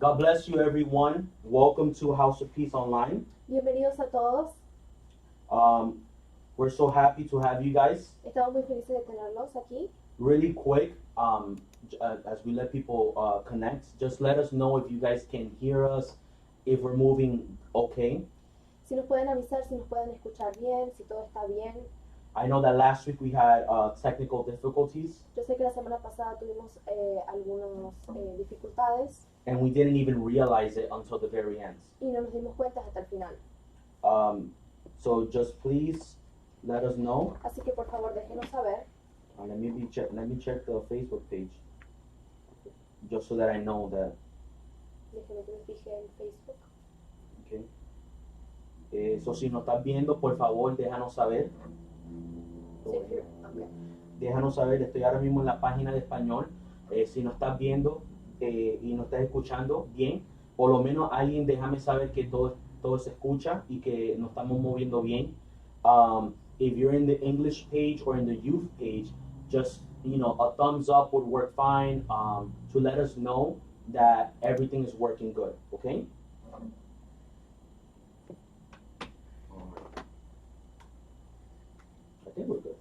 God bless you, everyone. Welcome to House of Peace Online. Bienvenidos a todos. We're so happy to have you guys. Estamos muy felices de tenerlos aquí. Really quick, as we let people connect, just let us know if you guys can hear us, if we're moving okay. Si nos pueden avisar, si nos pueden escuchar bien, si todo está bien. I know that last week we had technical difficulties. Yo sé que la semana pasada tuvimos algunas dificultades. And we didn't even realize it until the very end. Y no nos dimos cuenta hasta el final. So just please let us know. Así que por favor déjenos saber. Let me check the Facebook page, just so that I know that. Déjenme que me fije en Facebook. Okay. So si nos estás viendo, por favor, déjanos saber. Okay. Déjanos saber. Estoy ahora mismo en la página de español. Si nos estás viendo y nos estás escuchando bien, por lo menos alguien déjame saber que todo se escucha y que nos estamos moviendo bien. If you're in the English page or in the youth page, just a thumbs up would work fine to let us know that everything is working good. Okay. I think we're good.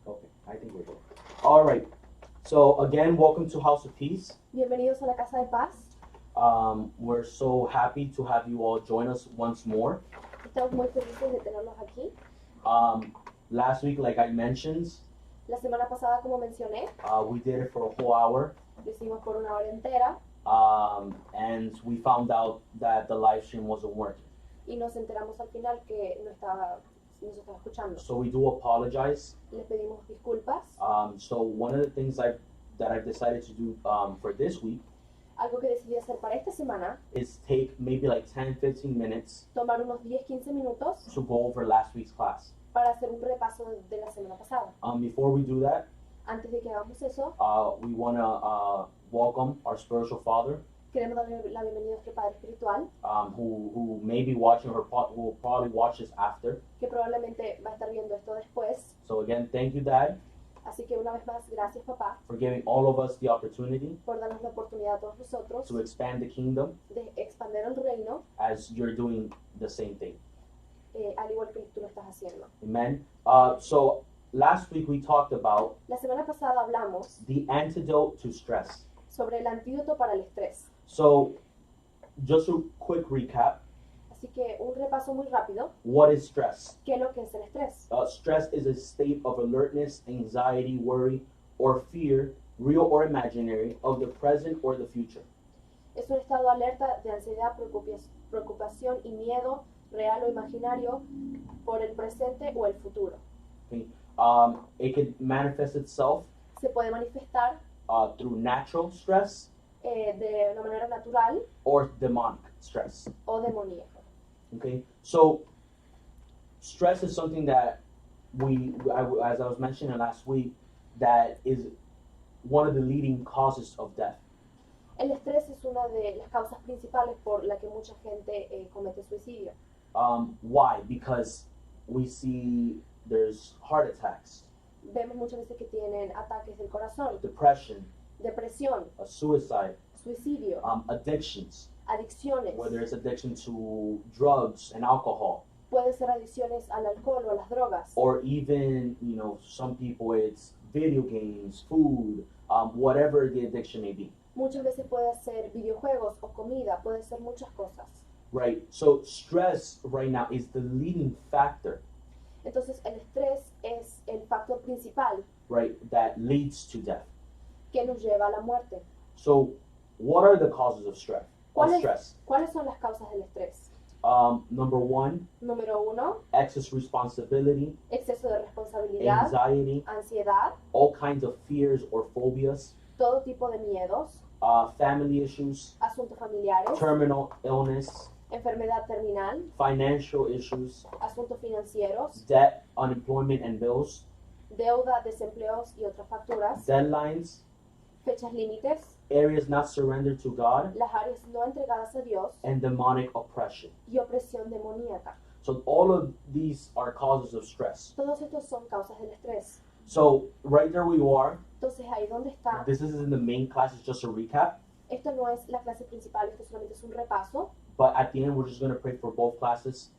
Okay, I think we're good. All right. So again, welcome to House of Peace. Bienvenidos a la Casa de Paz. We're so happy to have you all join us once more. Estamos muy felices de tenerlos aquí. Last week, like I mentioned, La semana pasada, como mencioné, we did it for a whole hour. lo hicimos por una hora entera. And we found out that the live stream wasn't working. Y nos enteramos al final que no se estaba escuchando. So we do apologize. Les pedimos disculpas. So one of the things that I've decided to do for this week Algo que decidí hacer para esta semana, is take maybe like 10-15 minutes tomar unos 10-15 minutos to go over last week's class. para hacer un repaso de la semana pasada. Before we do that, Antes de que hagamos eso, we want to welcome our spiritual father, queremos darle la bienvenida a nuestro Padre Espiritual, who may be watching or who will probably watch this after. que probablemente va a estar viendo esto después. So again, thank you, Dad, Así que una vez más, gracias papá, for giving all of us the opportunity por darnos la oportunidad a todos nosotros to expand the kingdom de expandir el reino, as you're doing the same thing. al igual que tú lo estás haciendo. Amen. So last week we talked about La semana pasada hablamos the antidote to stress. sobre el antídoto para el estrés. So just a quick recap. Así que un repaso muy rápido. What is stress? ¿Qué es lo que es el estrés? Stress is a state of alertness, anxiety, worry, or fear, real or imaginary, of the present or the future. Es un estado de alerta de ansiedad, preocupación y miedo real o imaginario por el presente o el futuro. Okay. It can manifest itself Se puede manifestar through natural stress de una manera natural or demonic stress. o demoníaca. Okay, so stress is something that as I was mentioning last week, that is one of the leading causes of death. El estrés es una de las causas principales por la que mucha gente comete suicidio. Why? Because we see there's heart attacks, Vemos muchas veces que tienen ataques del corazón, depression, depresión, suicide, suicidio, addictions, adicciones. whether it's addiction to drugs and alcohol, Puede ser adicciones al alcohol o a las drogas. or even, some people it's video games, food, whatever the addiction may be. Muchas veces puede ser videojuegos o comida, puede ser muchas cosas. Right, so stress right now is the leading factor, Entonces el estrés es el factor principal right, that leads to death. que nos lleva a la muerte. So, what are the causes of stress? ¿Cuáles son las causas del estrés? Number one, Número 1, excess responsibility, exceso de responsabilidad, anxiety, ansiedad, all kinds of fears or phobias, todo tipo de miedos, family issues, asuntos familiares, terminal illness, enfermedad terminal, financial issues, asuntos financieros, debt, unemployment and bills, deuda, desempleos y otras facturas, deadlines, fechas límites, areas not surrendered to God, las áreas no entregadas a Dios and demonic oppression. y opresión demoníaca. So all of these are causes of stress. Todos estos son causas del estrés. So right there where you are, Entonces ahí donde está, this isn't in the main class, it's just a recap. esto no es la clase principal, esto solamente es un repaso. But at the end, we're just going to pray for both classes.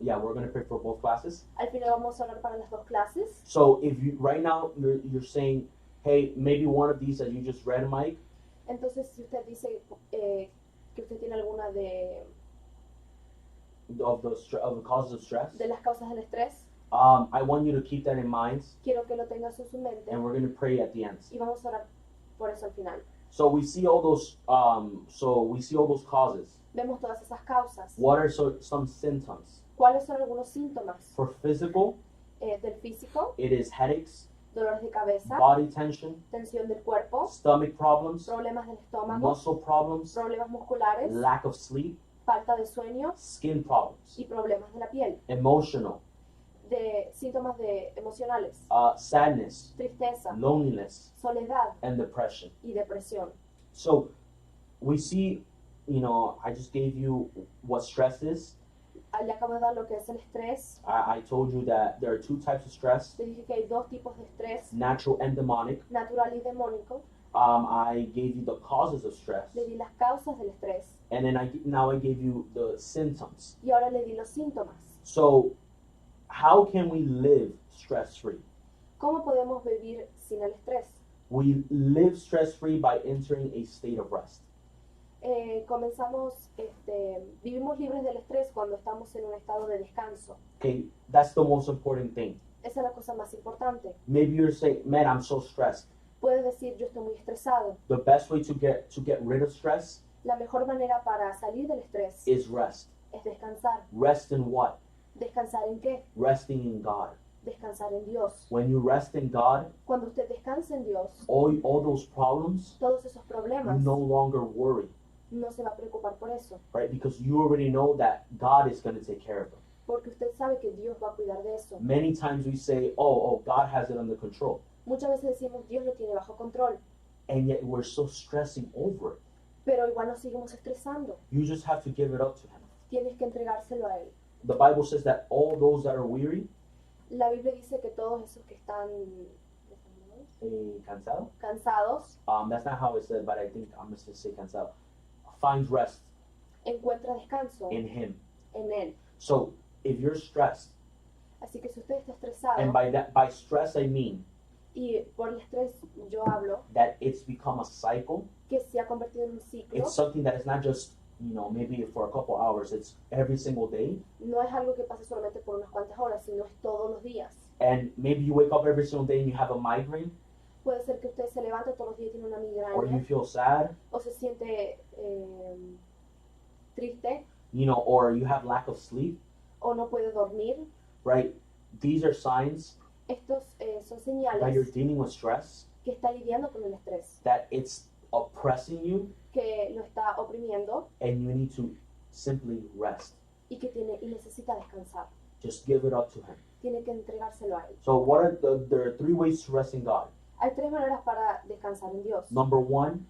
Yeah, we're going to pray for both classes. Al final vamos a orar para las dos clases. So if you right now you're saying, hey, maybe one of these that you just read, Mike, Entonces si usted dice que usted tiene alguna of the causes of stress, de las causas del estrés, I want you to keep that in mind, quiero que lo tengas en su mente and we're going to pray at the end. y vamos a orar por eso al final. So we see all those. Causes. Vemos todas esas causas. What are some symptoms? ¿Cuáles son algunos síntomas? For physical, Del físico, it is headaches, dolores de cabeza, body tension, tensión del cuerpo, stomach problems, problemas del estómago, muscle problems, problemas musculares, lack of sleep, falta de sueño skin problems, y problemas de la piel, emotional, de síntomas emocionales, sadness, tristeza, loneliness, soledad and depression. y depresión. So we see, I just gave you what stress is. Le acabo de dar lo que es el estrés. I told you that there are two types of stress, Le dije que hay dos tipos de estrés, natural and demonic. natural y demónico. I gave you the causes of stress, Le di las causas del estrés and then now I gave you the symptoms. y ahora le di los síntomas. So how can we live stress-free? ¿Cómo podemos vivir sin el estrés? We live stress-free by entering a state of rest. Vivimos libres del estrés cuando estamos en un estado de descanso. Okay, that's the most important thing. Esa es la cosa más importante. Maybe you're saying, man, I'm so stressed. Puedes decir, yo estoy muy estresado. The best way to get rid of stress La mejor manera para salir del estrés is rest. es descansar. Rest in what? ¿Descansar en qué? Resting in God. Descansar en Dios. When you rest in God, Cuando usted descansa en Dios, all those problems, todos esos you problemas, no longer worry, no se va a preocupar por eso. right? Because you already know that God is going to take care of them. Porque usted sabe que Dios va a cuidar de eso. Many times we say, oh, God has it under control. Muchas veces decimos, Dios lo tiene bajo control. And yet we're so stressing over it. Pero igual nos seguimos estresando. You just have to give it up to Him. Tienes que entregárselo a Él. The Bible says that all those that are weary, La Biblia dice que todos esos que están cansado? cansados, That's not how it said, but I think I'm just going to say cansado. Finds rest encuentra descanso in Him. en Él. So if you're stressed, Así que si usted está estresado, and by stress I mean y por el estrés yo hablo, that it's become a cycle. que se ha convertido en un ciclo, It's something that is not just, maybe for a couple hours. It's every single day. no es algo que pase solamente por unas cuantas horas, sino es todos los días. And maybe you wake up every single day and you have a migraine, Puede ser que usted se levante todos los días y tiene una or you migraña, feel sad, o se siente triste, or you have lack of sleep, o no puede dormir. right? These are signs Estos son that you're señales dealing with stress, que está lidiando con el estrés, that it's oppressing you, que lo está oprimiendo and you need to simply rest. y que necesita descansar. Just give it up to Him. Tiene que entregárselo a Él. So there are three ways to rest in God. Hay tres maneras para descansar en Dios. Number one,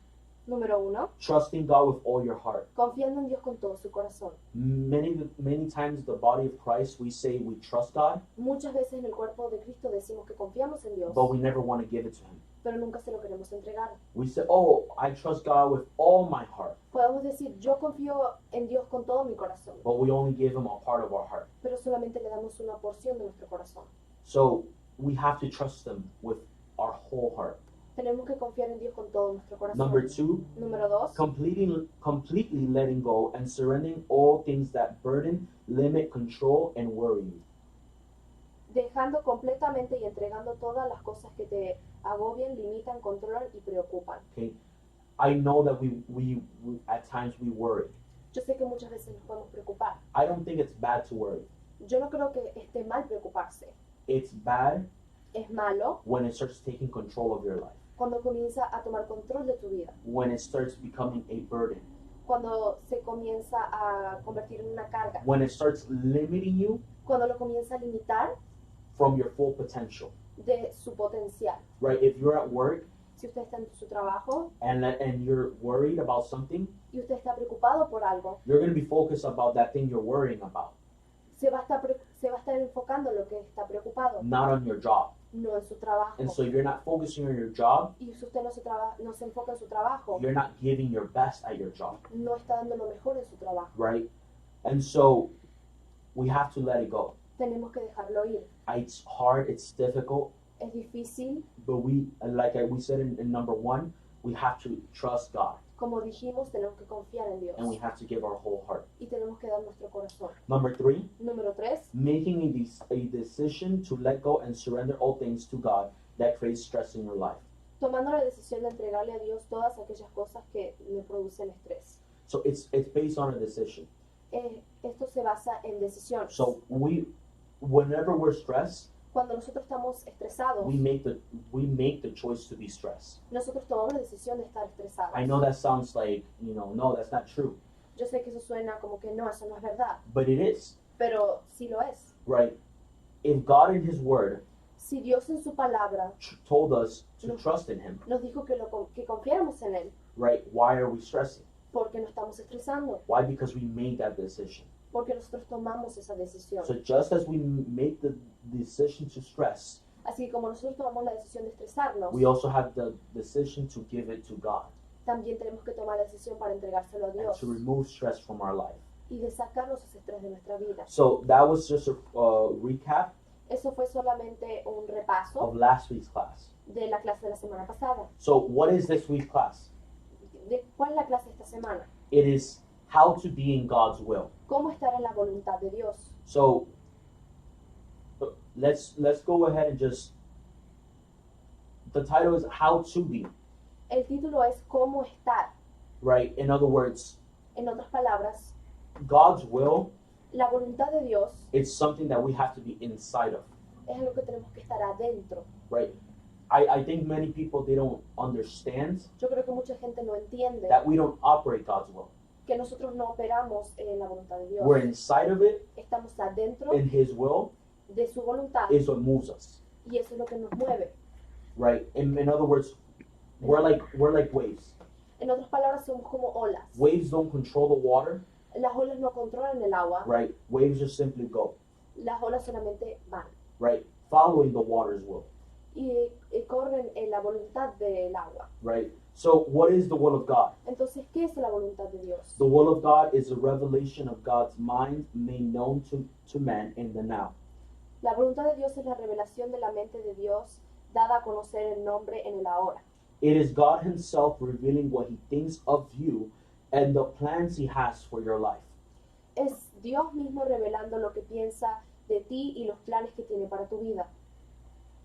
Número uno, trusting God with all your heart. confiando en Dios con todo su corazón. Many times the body of Christ, we say we trust God, Muchas veces en el cuerpo de Cristo decimos que confiamos en Dios, but we never want to give it to Him. pero nunca se lo queremos entregar. We say, oh, I trust God with all my heart, Podemos decir, yo confío en Dios con todo mi corazón, but we only give Him a part of our heart. pero solamente le damos una porción de nuestro corazón. So we have to trust Him with our whole heart. Tenemos que confiar en Dios con todo nuestro corazón. Number two, Número dos, completely letting go and surrendering all things that burden, limit, control, and worry you. dejando completamente y entregando todas las cosas que te agobian, limitan, controlan y preocupan. Okay, I know that we at times we worry. Yo sé que muchas veces nos podemos preocupar. I don't think it's bad to worry. Yo no creo que esté mal preocuparse. It's bad Es malo when it starts taking control of your life, cuando comienza a tomar control de tu vida, when it starts becoming a burden, cuando se comienza a convertir en una carga, when it starts limiting you cuando lo comienza a limitar from your full potential. de su potencial. Right? If you're at work Si usted está en su trabajo and you're worried about something, y usted está preocupado por algo, you're going to be focused about that thing you're worrying about, se va a estar enfocando en lo que está preocupado, not on your job. no en su trabajo. And so you're not focusing on your job, Y si usted no se enfoca en su trabajo, you're not giving your best at your job, no está dando lo mejor en su trabajo. right? And so we have to let it go. Tenemos que dejarlo ir. It's hard, it's difficult, Es difícil, but we said in number 1, we have to trust God como dijimos, tenemos que confiar en Dios and we have to give our whole heart. y tenemos que dar nuestro corazón. Number 3, Número 3, making a decision to let go and surrender all things to God that creates stress in your life. tomando la decisión de entregarle a Dios todas aquellas cosas que le producen estrés. So it's based on a decision. Esto se basa en decisiones. So whenever we're stressed, Cuando nosotros estamos estresados, we make the choice to be stressed. nosotros tomamos la decisión de estar estresados. I know that sounds like, no, that's not true. Yo sé que eso suena como que no, eso no es verdad, But it is, pero sí lo es. right? If God in His Word Si Dios en su palabra told us to No. trust in Him, nos dijo que confiáramos en Él, right? Why are we stressing? porque nos estamos estresando, Why? Because we made that decision. porque nosotros tomamos esa decisión. So just as we make the decision to stress, Así como nosotros tomamos la decisión de estresarnos, we also have the decision to give it to God también tenemos que tomar la decisión para entregárselo a and Dios to remove stress from our life. y de sacarnos ese estrés de nuestra vida. So that was just a recap Eso fue solamente un repaso of last week's class. de la clase de la semana pasada. So what is this week's class? ¿Cuál es la clase de esta semana? It is how to be in God's will. ¿Cómo estar en la voluntad de Dios? So let's go ahead and the title is how to be, El título es ¿Cómo estar? right? In other words, En otras palabras, God's will la voluntad de Dios is something that we have to be inside of, es algo que tenemos que estar adentro. right? I think many people, they don't understand Yo creo que mucha gente no entiende that we don't operate God's will. que nosotros no operamos en la voluntad de Dios. We're inside of it, Estamos adentro and His will de su voluntad is what moves us, y eso es lo que nos mueve. right? In other words, we're like waves. En otras palabras, somos como olas. Waves don't control the water, Las olas no controlan el agua, right? Waves just simply go, las olas solamente van right? Following the water's will, y corren en la voluntad del agua. right? So what is the will of God? Entonces, ¿qué es la voluntad de Dios? The will of God is a revelation of God's mind made known to man in the now. La voluntad de Dios es la revelación de la mente de Dios dada a conocer el nombre en el ahora. It is God Himself revealing what He thinks of you and the plans He has for your life. Es Dios mismo revelando lo que piensa de ti y los planes que tiene para tu vida.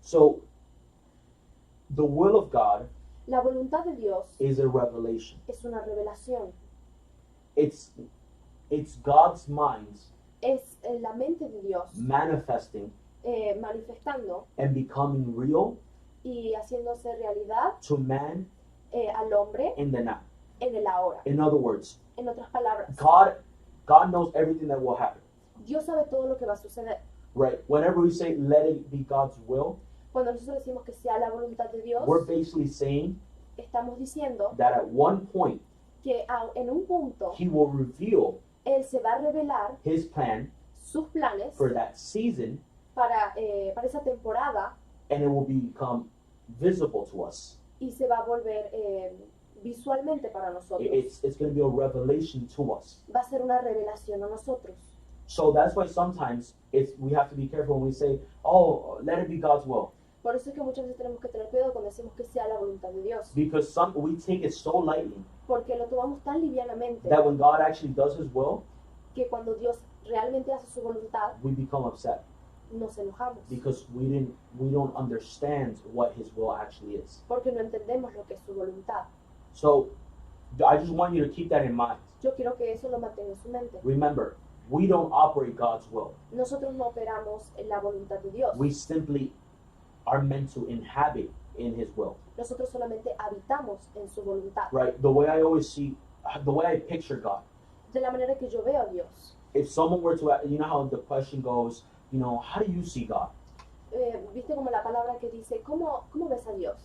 So the will of God La voluntad de Dios is a revelation. es una revelación. It's God's mind Es la mente de Dios manifesting manifestando and becoming real y haciéndose realidad to man al hombre in the now. en el ahora. In other words, En otras palabras, God knows everything that will happen. Dios sabe todo lo que va a suceder. Right? Whenever we say let it be God's will, Cuando nosotros decimos que sea la voluntad de Dios, we're basically saying estamos diciendo that at one point que en un punto He will reveal Él se va a revelar His plan sus planes for that season, para esa temporada and it will become visible to us. y se va a volver visualmente para nosotros. It's going to be a revelation to us. Va a ser una revelación a nosotros. So that's why sometimes we have to be careful when we say, oh, let it be God's will. Por eso es que muchas veces tenemos que tener cuidado cuando decimos que sea la voluntad de Dios. Because we take it so lightly Porque lo tomamos tan livianamente that when God actually does His will, que cuando Dios realmente hace su voluntad, we become upset nos enojamos. because we don't understand what His will actually is. Porque no entendemos lo que es su voluntad. So I just want you to keep that in mind. Yo quiero que eso lo mantenga en su mente. Remember, we don't operate God's will. Nosotros no operamos en la voluntad de Dios. We simply are meant to inhabit in His will. Nosotros solamente habitamos en su voluntad. Right? The way I picture God. De la manera que yo veo a Dios. If someone were to, you know how the question goes, how do you see God? Viste como la palabra que dice, ¿cómo ves a Dios?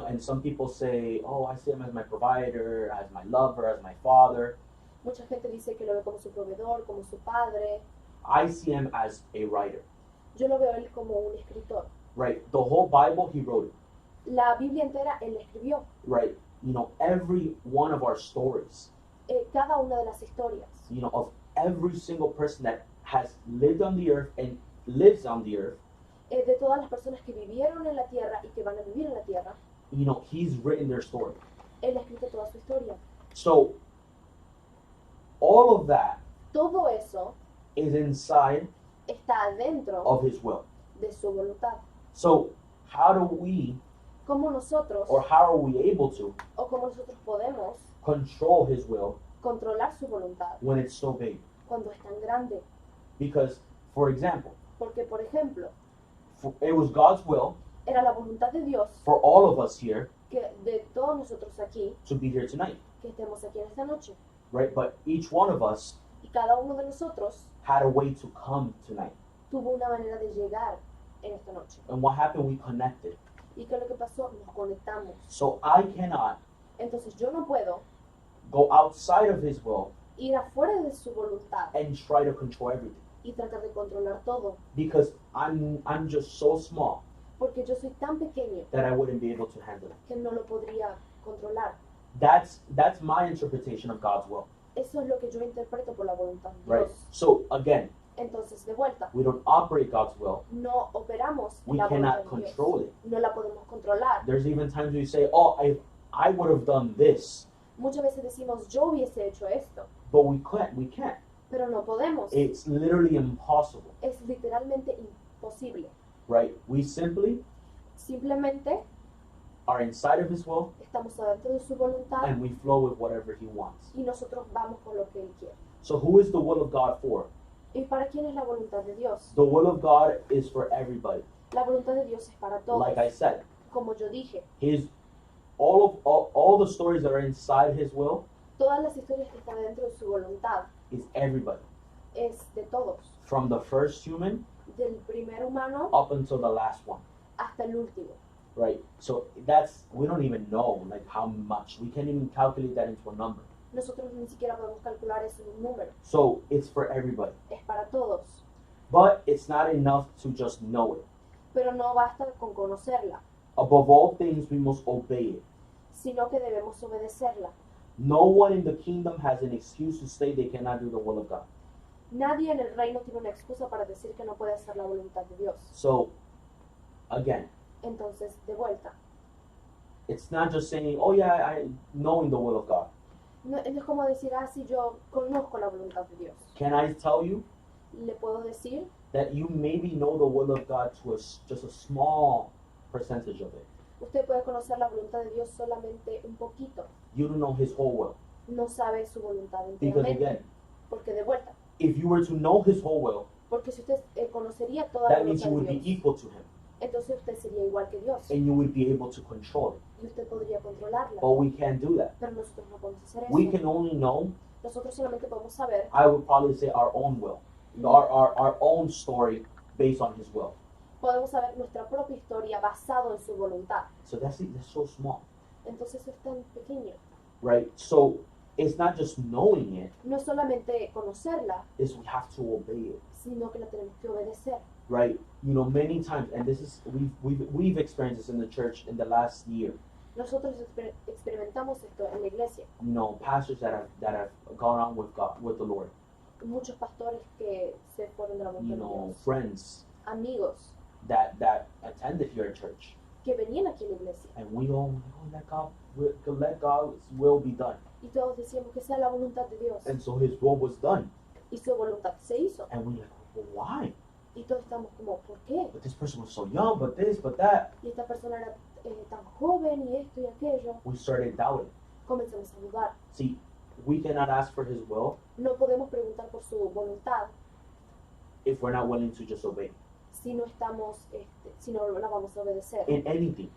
And some people say, oh, I see Him as my provider, as my lover, as my father. Mucha gente dice que lo ve como su proveedor, como su padre. I see Him as a writer. Yo lo veo a él como un escritor. right? The whole Bible, he wrote it, La Biblia entera Él la escribió. right? Every one of our stories, Cada una de las historias of every single person that has lived on the earth and lives on the earth, de todas las personas que vivieron en la tierra y que van a vivir en la tierra, he's written their story. Él ha escrito toda su historia. So, all of that Todo eso is inside está dentro of his will. de su voluntad. So, how do we, ¿Cómo nosotros, or how are we able to o cómo nosotros podemos control his will controlar su voluntad when it's so big? cuando es tan grande? Because, for example, Porque, por ejemplo, it was God's will era la voluntad de Dios for all of us here que de todos nosotros aquí, to be here tonight, que estemos aquí en esta noche. right? But each one of us Y cada uno de nosotros had a way to come tonight. tuvo una manera de llegar en esta noche. And what happened? We connected. ¿Y qué es lo que pasó? Nos conectamos. So I cannot Entonces yo no puedo go outside of his will ir afuera de su voluntad and try to control everything y tratar de controlar todo, because I'm just so small porque yo soy tan pequeño that I wouldn't be able to handle it. que no lo podría controlar. That's my interpretation of God's will, Eso es lo que yo interpreto por la voluntad de right? Dios. So again, Entonces, de vuelta, we don't operate God's will. no operamos We la voluntad cannot de Dios. control it. No la podemos controlar. There's even times we say, "Oh, I would have done this," Muchas veces decimos, yo hubiese hecho esto, but we can't. We can't. pero no podemos. It's literally impossible, Es literalmente imposible. right? We simply Simplemente are inside of his will estamos adentro de su voluntad and we flow with whatever he wants. y nosotros vamos con lo que Él quiere. So who is the will of God for? ¿Y para quién es la voluntad de Dios? The will of God is for everybody. La voluntad de Dios es para todos. Like I said, Como yo dije, all the stories that are inside his will todas las historias que están dentro de su voluntad is everybody. es de todos. From the first human Del primer humano up until the last one. hasta el último. Right? So we don't even know like how much. We can't even calculate that into a number. Nosotros ni siquiera podemos calcular eso en un número. So it's for everybody. Es para todos. But it's not enough to just know it. Pero no basta con conocerla, Above all things, we must obey it. sino que debemos obedecerla. No one in the kingdom has an excuse to say they cannot do the will of God. Nadie en el reino tiene una excusa para decir que no puede hacer la voluntad de Dios. So, again, Entonces, de vuelta, it's not just saying, "Oh yeah, I knowing the will of God." no es como decir, sí, yo conozco la voluntad de Dios. Can I tell you Le puedo decir that you maybe know the will of God to just a small percentage of it? usted puede conocer la voluntad de Dios solamente un poquito. You don't know his whole will. No sabe su voluntad Because enteramente. again, Porque de vuelta, if you were to know his whole will, porque si usted conocería toda la that means voluntad you would de be Dios, equal to him entonces usted sería igual que Dios and you would be able to control it. y usted podría controlarla. But we can't do that. Pero nosotros no podemos hacer eso. We can only know, Nosotros solamente podemos saber, I would probably say, our own will, our own story based on his will. podemos saber nuestra propia historia basado en su voluntad. So that's so small, Entonces es tan pequeño. right? So it's not just knowing it, No es solamente conocerla, is we have to obey it, sino que la tenemos que obedecer. right? Many times, and this is we've experienced this in the church in the last year. Nosotros experimentamos esto en la iglesia. Pastors that have gone on with God, with the Lord. Muchos pastores que se fueron de la voluntad de Dios. Friends Amigos that attended here at church, que venían aquí a la iglesia. and we all let God's will be done, Y todos decíamos que sea la voluntad de Dios. and so His will was done, Y su voluntad se hizo. and we're like, well, why? Y todos estamos como, ¿por qué? But this person was so young, but this, but that. Y esta persona era tan joven y esto y aquello. We started doubting. Comenzamos a dudar. See, we cannot ask for His will No podemos preguntar por su voluntad if we're not willing to just obey si no estamos, si no la vamos a obedecer. in anything.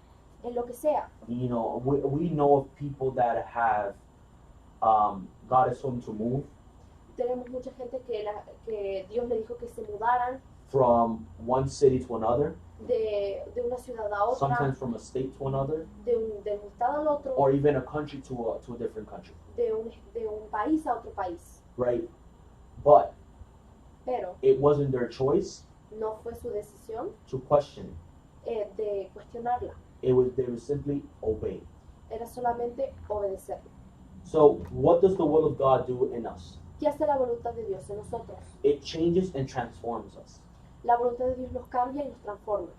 En lo que sea. We know of people that have God has told them to move Tenemos mucha gente que Dios le dijo que se mudaran from one city to another, de una ciudad a otra, sometimes from a state to another, de un estado al otro, or even a country to a different country, de un país a otro país. right? But Pero it wasn't their choice no fue su decisión to question it. de cuestionarla. They would simply obey. Era solamente obedecer. So what does the will of God do in us? ¿Qué hace la voluntad de Dios en nosotros? It changes and transforms us. La voluntad de Dios nos cambia y nos transforma.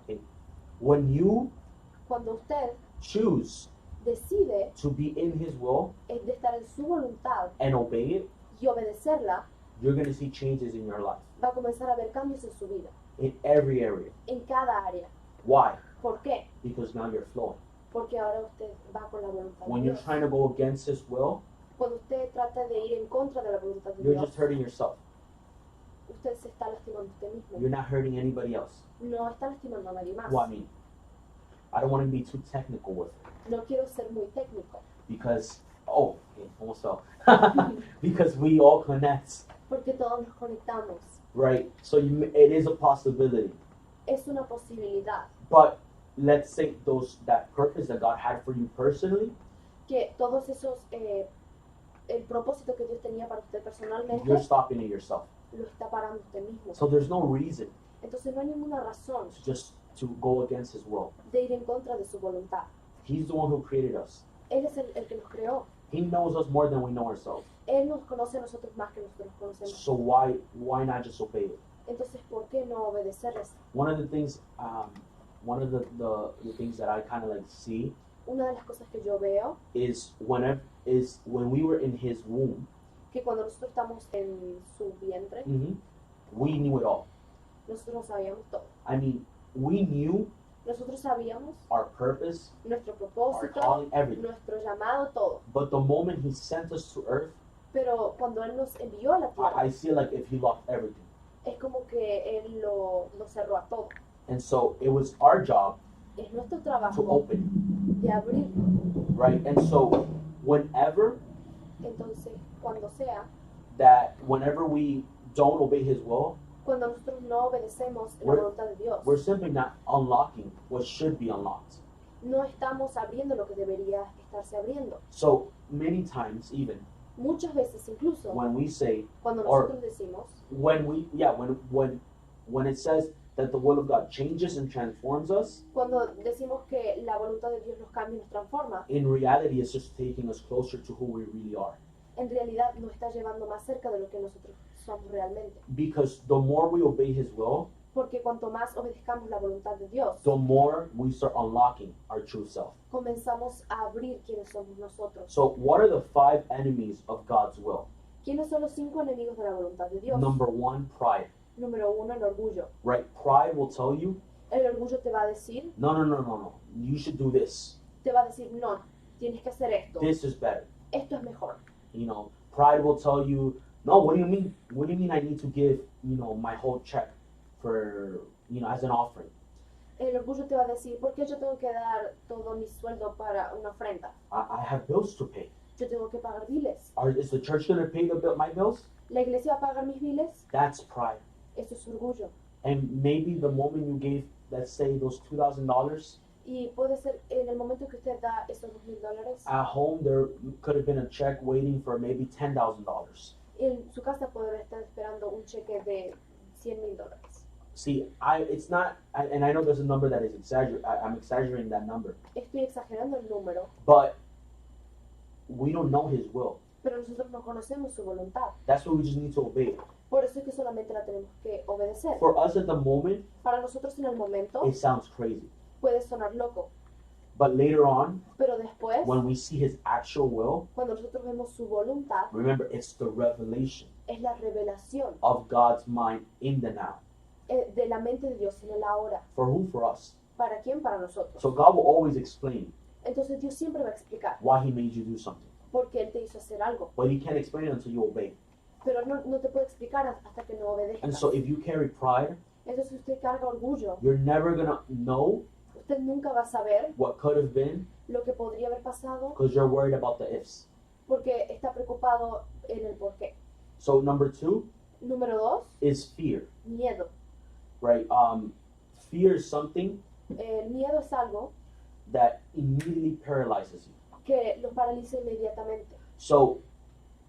When you Cuando usted choose decide to be in His will de estar en su voluntad and obey it, y obedecerla, you're going to see changes in your life, va a comenzar a haber cambios en su vida, in every area. en cada área. Why? ¿Por qué? Because now you're flowing. Porque ahora usted va con la voluntad When de you're Dios. trying to go against His will, Cuando usted trata de ir en contra de la voluntad de you're Dios, just hurting yourself. usted se está lastimando a usted mismo. You're not hurting anybody else. No está lastimando a nadie más. Well, I mean, I don't want to be too technical with it No quiero ser muy técnico, because, okay, almost fell. Because we all connect, porque todos nos conectamos. right? So it is a possibility. Es una posibilidad But let's say that purpose that God had for you personally, que todos esos, el propósito que Dios tenía para usted personalmente, you're stopping it yourself. lo está parando usted mismo. So there's no reason Entonces no hay ninguna razón to go against His will. de ir en contra de su voluntad. He's the one who created us. Él es el que nos creó. He knows us more than we know ourselves. Él nos conoce a nosotros más que nosotros conocemos. So why not just obey it? Entonces, ¿por qué no obedecerles? One of the things that I kind of like see Una de las cosas que yo veo, is when we were in His womb, que cuando nosotros estamos en su vientre, we knew it all. nosotros sabíamos todo. I mean, we knew Nosotros sabíamos our purpose, nuestro our propósito, calling, everything. nuestro llamado, todo. But the moment He sent us to earth, Pero cuando Él nos envió a la tierra, I feel like if He locked everything. es como que Él lo cerró a todo. And so it was our job Es nuestro to trabajo open, de abrir. right? And so whenever Entonces, whenever we don't obey His will, cuando nosotros no obedecemos la We're- voluntad de Dios, we're simply not unlocking what should be unlocked. no estamos abriendo lo que debería estarse abriendo. So many times, even Muchas veces incluso when we say, cuando or- nosotros decimos, when it says that the will of God changes and transforms us, cuando decimos que la voluntad de Dios nos cambia y nos transforma, in reality, it's just taking us closer to who we really are. en realidad nos está llevando más cerca de lo que nosotros somos realmente. Because the more we obey His will, Porque cuanto más obedezcamos la voluntad de Dios, the more we start unlocking our true self. comenzamos a abrir quiénes somos nosotros. So, what are the 5 enemies of God's will? ¿Quiénes son los 5 enemigos de la voluntad de Dios? Number 1, pride. Número 1, el orgullo. Right? Pride will tell you, El orgullo te va a decir, no. You should do this. te va a decir, no, tienes que hacer esto. This is better. Esto es mejor. You know, pride will tell you, no, what do you mean? What do you mean I need to give, my whole check for, as an offering? El orgullo te va a decir, ¿por qué yo tengo que dar todo mi sueldo para una ofrenda? I have bills to pay. Yo tengo que pagar biles. Is the church going to pay my bills? ¿La iglesia va a pagar mis biles? That's pride. Eso es orgullo. And maybe the moment you gave, let's say, those $2,000, Y puede ser en el momento que usted da esos $2,000, at home there could have been a check waiting for maybe $10,000. en su casa puede estar esperando un cheque de $100,000. See, it's not, and I know there's a number that is I'm exaggerating that number, Estoy exagerando el número, but we don't know His will. pero nosotros no conocemos su voluntad. That's why we just need to obey. Por eso es que solamente la tenemos que obedecer. For us at the moment, Para nosotros en el momento it sounds crazy. puede sonar loco, But later on, pero después, when we see His actual will, cuando nosotros vemos su voluntad, remember, it's the revelation es la revelación of God's mind in the now. de la mente de Dios en el ahora. For who? For us. ¿Para quién? Para nosotros. So God will always explain Entonces Dios siempre va a explicar why He made you do something. por qué Él te hizo hacer algo. But He can't explain it until you obey. Pero no te puede explicar hasta que no obedezcas. And so if you carry pride, Entonces usted carga orgullo. you're never going to know Usted nunca va a saber what could have been lo que podría haber pasado because you're worried about the ifs. porque está preocupado en el por qué. So number 2 Número 2, is fear, miedo. right? Fear is something El miedo es algo that immediately paralyzes you. que lo paraliza inmediatamente. So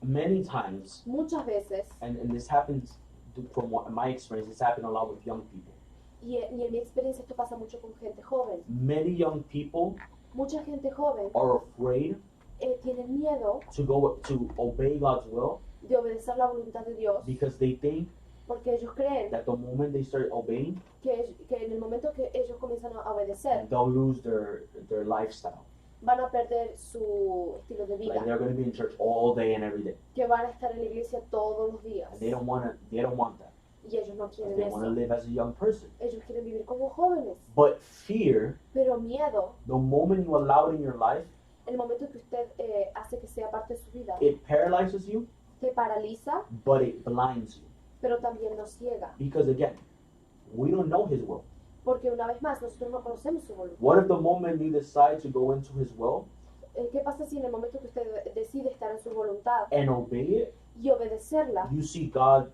many times, Muchas veces, and this happens from my experience, this happens a lot with young people. Y en mi experiencia esto pasa mucho con gente joven. Many young people Mucha gente joven are afraid tienen miedo to obey God's will de obedecer la voluntad de Dios because they think porque ellos creen that the moment they start obeying, que en el momento que ellos comienzan a obedecer they'll lose their lifestyle. van a perder su estilo de Like vida, they're going to be in church all day and every day. que van a estar en la iglesia todos los días. And they don't want that. Y ellos no quieren They want to eso. live as a young person. Ellos quieren vivir como jóvenes. But fear, Pero miedo, the moment you allow it in your life, el momento que usted hace que sea parte de su vida, it paralyzes you, te paraliza, but it blinds you. pero también nos ciega. Because again, we don't know His will. Porque una vez más, nosotros no conocemos su voluntad. What if the moment you decide to go into His will ¿Qué pasa si en el momento que usted decide estar en su voluntad and obey it, y obedecerla, you see God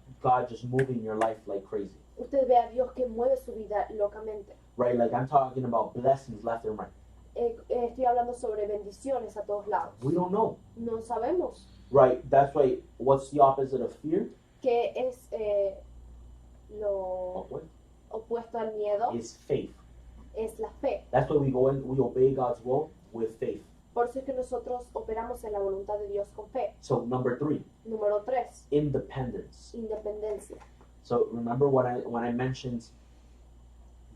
just moving your life like crazy, usted ve a Dios que mueve su vida locamente? right? Like I'm talking about blessings left and right. Estoy hablando sobre bendiciones a todos lados. We don't know, No sabemos right? That's why. What's the opposite of fear? qué es lo What? opuesto al miedo, Is faith. es la fe. That's why we go in, we obey God's will with faith. Por eso es que nosotros operamos en la voluntad de Dios con fe. So number 3, Número 3, independence. independencia. So remember when I mentioned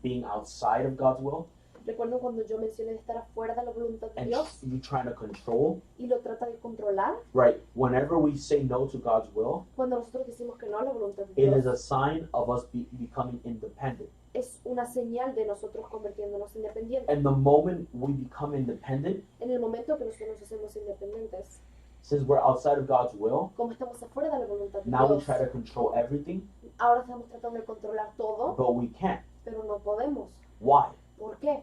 being outside of God's will, Recuerdo cuando yo mencioné de estar afuera de la voluntad de and Dios you trying to control, y lo trata de controlar. right? Whenever we say no to God's will, Cuando nosotros decimos que no a la voluntad de it is Dios, a sign of us becoming independent. es una señal de nosotros convirtiéndonos independientes. And the moment we become independent, En el momento que nosotros nos hacemos independientes, since we're outside of God's will, como estamos afuera de la voluntad de now we Dios, try to control everything, ahora estamos tratando de controlar todo, but we can't. pero no podemos. Why? ¿Por qué?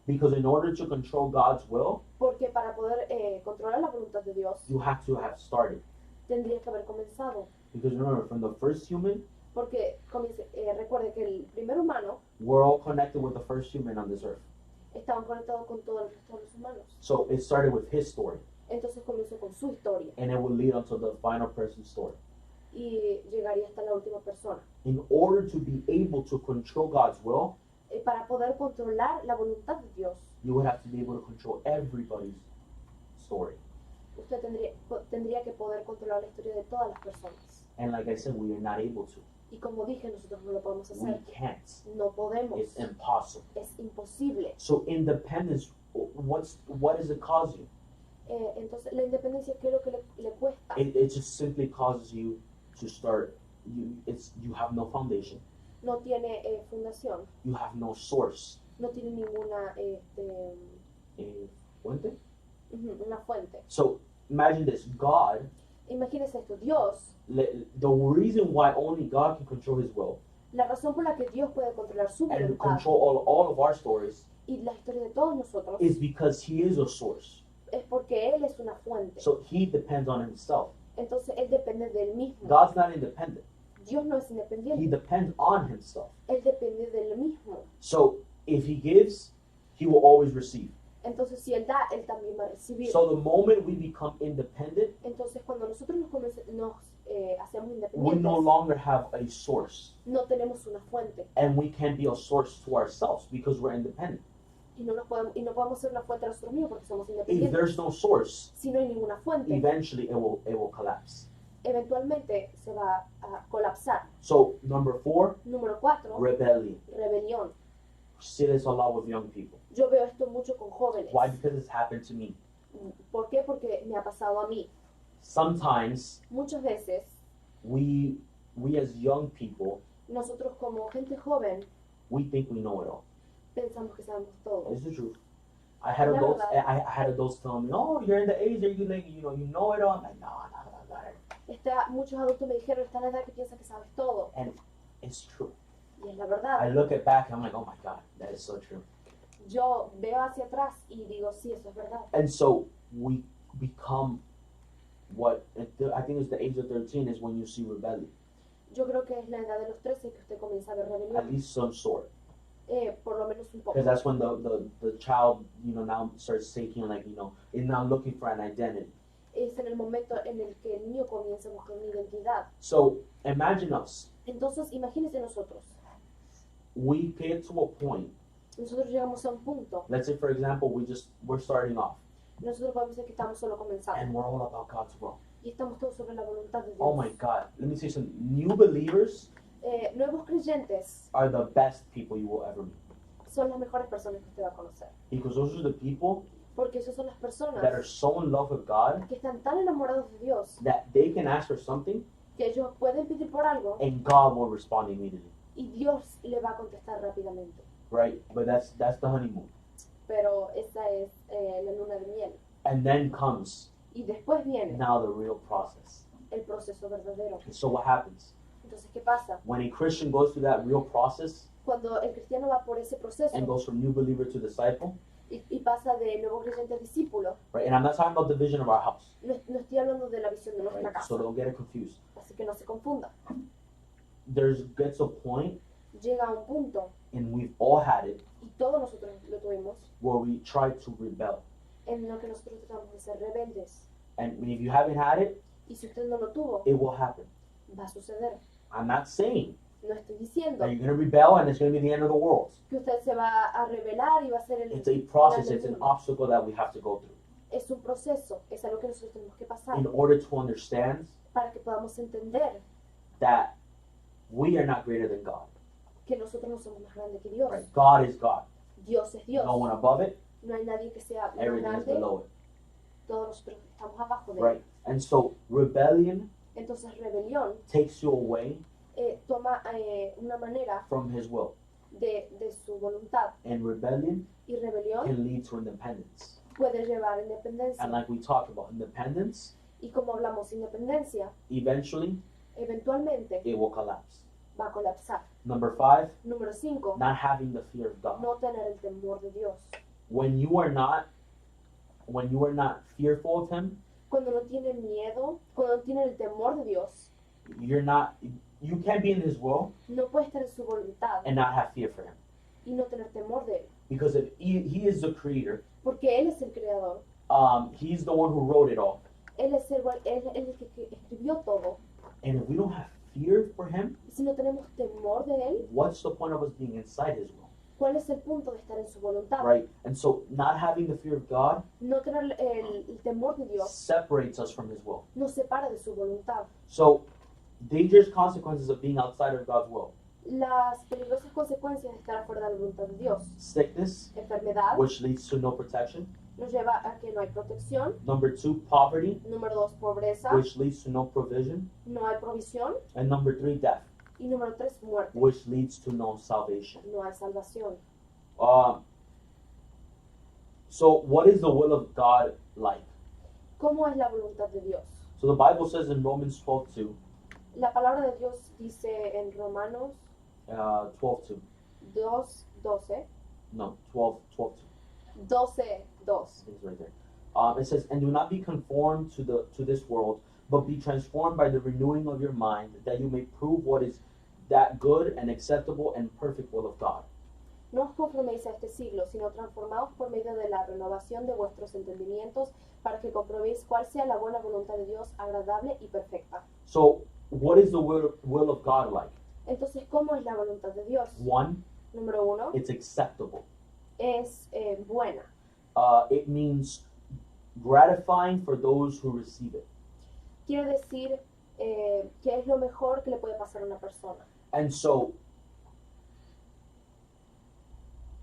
Because in order to control God's will, Porque para poder controlar la voluntad de Dios, you have to have started. tendría que haber comenzado. Because remember, from the first human, Porque recuerde que el primer humano we're all connected with the first human on this earth. estaba conectado con todo el resto de los humanos. So it started with his story, Entonces comenzó con su historia and it will lead unto the final person's story. y llegaría hasta la última persona. In order to be able to control God's will, Para poder controlar la voluntad de Dios, you would have to be able to control everybody's story. usted tendría que poder controlar la historia de todas las personas. And like I said, we are not able to. Y como dije, nosotros no lo podemos We hacer. can't. No podemos. It's impossible. Es imposible. So independence, what does it cause you? Entonces, la independencia, ¿qué es lo que le cuesta? It just simply causes you to start. You have no foundation. No tiene fundación, You have no source. no tiene ninguna Fuente? una fuente. So imagine this: God. Imagínese esto, Dios, The reason why only God can control His will la razón por la que Dios puede controlar su and voluntad control all of our stories y la historia de todos nosotros is because He is a source. es porque Él es una fuente. So He depends on Himself. Entonces Él depende de Él mismo. God's not independent. Dios no es He independiente, depends on Himself. Él depende de Él mismo. So if He gives, He will always receive. Entonces si Él da, Él también va a recibir. So the moment we become independent, Entonces cuando nosotros nos hacemos we independientes, no longer have a source. no tenemos una fuente And we can't be a source to ourselves because we're independent. y no podemos ser una fuente a nosotros mismos porque somos If independientes. there's no source, Si no hay ninguna fuente, eventually it will collapse. eventualmente se va a colapsar. So number 4, Número 4, rebellion. rebelión. See this a lot with young people. Yo veo esto mucho con jóvenes. Why? Because it's happened to me. ¿Por qué? Porque me ha pasado a mí. Sometimes Muchas veces we as young people, nosotros como gente joven we think we know it all. pensamos que sabemos todo. It's the truth. I had La adults. verdad. I had adults telling me, "Oh, you're in the age that you like, you know it all." I'm like, no. Muchos adultos me dijeron, está en la edad que piensa que sabes todo. And it's true. Y es la I verdad. look at back, I'm like, oh my God, that is so true. Yo veo hacia atrás y digo, sí, eso es verdad. And so we become what I think it's the age of 13 is when you see rebellion, Yo creo que es la edad de los 13 que usted comienza a ver at rebelión. least some sort, Por lo menos un poco. because that's when the child now starts taking is now looking for an identity. Es en el momento en el que el niño comienza a buscar una identidad. So imagine us. Entonces, imagínense nosotros. we get to a point. nosotros llegamos a un punto. Let's say, for example, we're starting off, Nosotros podemos decir que estamos solo and comenzando. we're all about God's will. Y estamos todos sobre la voluntad de Dios. Oh my God! Let me say something. New believers Nuevos creyentes are the best people you will ever meet, son las mejores personas que usted va a conocer. because those are the people Porque esas son las personas that are so in love with God que están tan enamorados de Dios that they can ask for something que ellos pueden pedir por algo and God will respond immediately, y Dios le va a contestar rápidamente. right? But that's the honeymoon, Pero esa es la luna de miel. and then comes Y después viene now the real process. el proceso verdadero. And so what happens Entonces, ¿qué pasa? when a Christian goes through that real process Cuando el cristiano va por ese proceso and goes from new believer to disciple, y pasa de nuevo creyente a discípulo, right? And I'm not talking about the vision of our house, no estoy hablando de la visión de nuestra right? casa, So don't get it confused. así que no se confunda. There gets a point, Llega a un punto, and we've all had it, y todos nosotros lo tuvimos, where we try to rebel. en lo que nosotros tratamos de ser rebeldes. And if you haven't had it, Y si usted no lo tuvo, it will happen. va a suceder. I'm not saying No estoy diciendo that you're going to rebel and it's going to be the end of the world. que usted se va a rebelar y va a ser el It's a process, it's an obstacle that we have to go through Es un proceso, es algo que nosotros tenemos que pasar in order to understand para que podamos entender that we are not greater than God. que nosotros no somos más grandes que Dios. Right? God is God. Dios es Dios. No one above it, No hay nadie que sea más everything is grande. below it. Todos nosotros estamos abajo de él. Right? And so rebellion Entonces rebelión takes you away toma una manera from His will. de su voluntad. And rebellion Y rebelión can lead to independence. puede llevar a independencia. And like we talked about, independence, Y como hablamos independencia, eventually eventualmente it will collapse. va a colapsar. Number 5, Número 5, not having the fear of God. no tener el temor de Dios. When you are not fearful of Him, Cuando no tiene miedo, cuando no tiene el temor de Dios, you can't be in His will no puede estar en su voluntad and not have fear for Him. y no tener temor de él. Because if He is the creator, Porque Él es el creador. He's the one who wrote it all. Él es el que escribió todo. And if we don't have fear for Him, Y si no tenemos temor de Él, what's the point of us being inside His will? ¿cuál es el punto de estar en su voluntad? Right? And so not having the fear of God No tener el temor de Dios separates us from His will. nos separa de su voluntad. So dangerous consequences of being outside of God's will. Las peligrosas consecuencias de estar afuera de la voluntad de Dios. Sickness, Enfermedad which leads to no protection. nos lleva a que no hay protección. Number 2, poverty, Número 2, pobreza. which leads to no provision. No hay provisión. And number 3, death, Y número 3, muerte. which leads to no salvation. No hay salvación. So what is the will of God like? ¿Cómo es la voluntad de Dios? So the Bible says in Romans 12:2, La palabra de Dios dice en Romanos 12:2. 2:12. No, 12:2. 12:2. It's right there. It says, "And do not be conformed to this world, but be transformed by the renewing of your mind, that you may prove what is that good and acceptable and perfect will of God." No os conforméis a este siglo, sino transformaos por medio de la renovación de vuestros entendimientos, para que comprobéis cuál sea la buena voluntad de Dios, agradable y perfecta. So, what is the will of God like? Entonces, ¿cómo es la voluntad de Dios? 1, Número 1, it's acceptable. es buena. It means gratifying for those who receive it. Quiere decir que es lo mejor que le puede pasar a una persona. And so,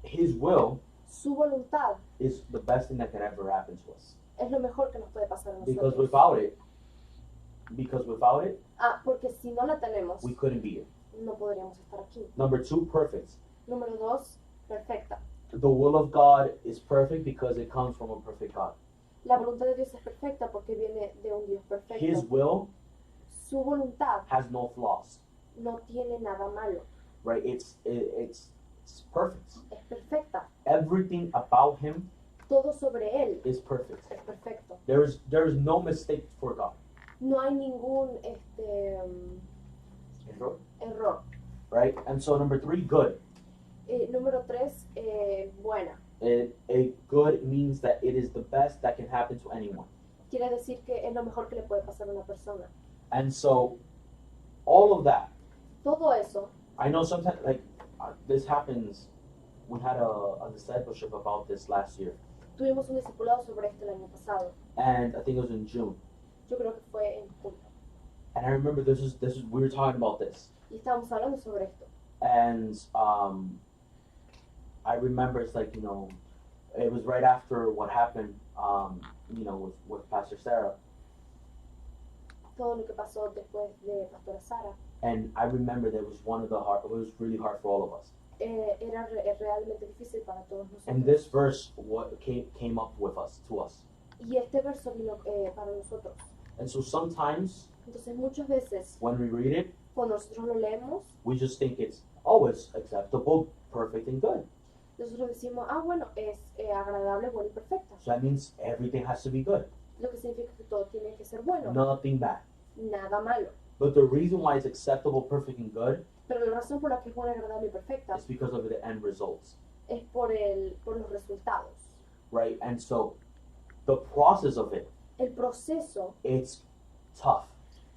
His will Su voluntad is the best thing that can ever happen to us. es lo mejor que nos puede pasar a Because nosotros. without it, Porque si no la tenemos, we couldn't be here. no podríamos estar aquí. Number 2, perfect. Número 2, perfecta. The will of God is perfect because it comes from a perfect God. La voluntad de Dios es perfecta porque viene de un Dios perfecto. His will Su voluntad has no flaws, no tiene nada malo, right? It's perfect. es perfecta. Everything about Him Todo sobre Él is perfect. es perfecto. There is no mistake for God. No hay ningún error. Right? And so number 3, good. Número 3, buena. A good means that it is the best that can happen to anyone. Quiere decir que es lo mejor que le puede pasar a una persona. And so all of that, Todo eso, I know sometimes, like, this happens. We had a discipleship about this last year, Tuvimos un discipulado sobre esto el año pasado. and I think it was in June. Yo creo que fue en junio. And I remember this is we were talking about this, Y estábamos hablando sobre esto. and I remember it's like, it was right after what happened, with Pastor Sarah, Todo lo que pasó después de Pastora Sara. and I remember that was it was really hard for all of us. Era realmente difícil para todos And nosotros. this verse what came up with us to us. Y este verso vino para nosotros. And so sometimes Entonces muchas veces when we read it, cuando nosotros lo leemos, we just think it's acceptable, perfect, and good. nosotros decimos, bueno, es agradable, bueno y perfecta. So that means everything has to be good, Lo que significa que todo tiene que ser bueno, nothing bad. nada malo. But the reason why it's acceptable, perfect, and good Pero la razón por la que es buena, agradable y perfecta is because of the end results, es por los resultados. right? And so the process of it, El proceso it's tough.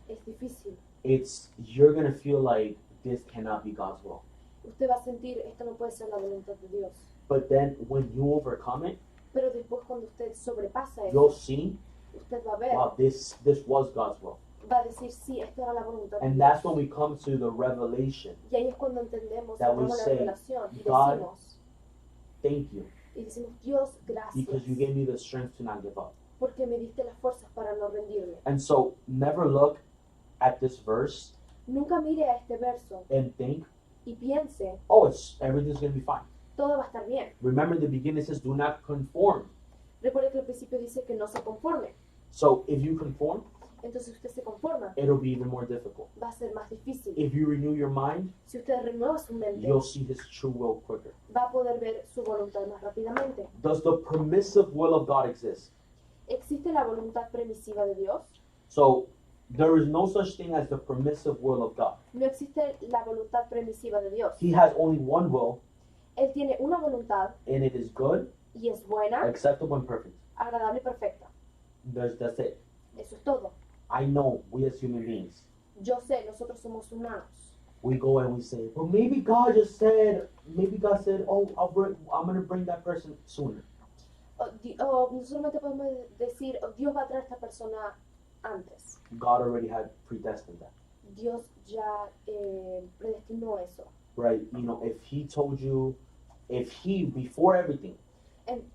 es difícil. You're gonna feel like this cannot be God's will. Usted va a sentir, esto no puede ser la voluntad de Dios. But then when you overcome it, Pero después cuando usted sobrepasa you'll eso, see, usted va a ver, wow, this was God's will. va a decir, sí, esto era la voluntad de And Dios. that's when we come to the revelation. Y ahí es cuando entendemos, That we tenemos la say, revelación y God, decimos, Thank you, Dios, gracias, because you gave me the strength to not give up. porque me diste las fuerzas para no rendirme. And so never look at this verse Nunca mire a este verso and think, y piense, everything's gonna be fine. todo va a estar bien. Remember, in the beginning it says, do not conform. Recuerde que al principio dice que no se conforme. So if you conform, Entonces usted se conforma, it'll be even more difficult. va a ser más difícil. If you renew your mind, Si usted renueva su mente, you'll see His true will quicker. va a poder ver su voluntad más rápidamente. Does the permissive will of God exist? ¿Existe la voluntad permisiva de Dios? So there is no such thing as the permissive will of God. No existe la voluntad permisiva de Dios. He has only one will, Él tiene una voluntad and it is good, y es buena, acceptable, and perfect. agradable y perfecta. That's it. Eso es todo. I know we as human beings, Yo sé, nosotros somos humanos. we go and we say, well, maybe God said, oh, I'm going to bring that person sooner. No solamente podemos decir, Dios va a traer a esta persona antes. God already had predestined that, Dios ya predestinó eso. right? If he, before everything,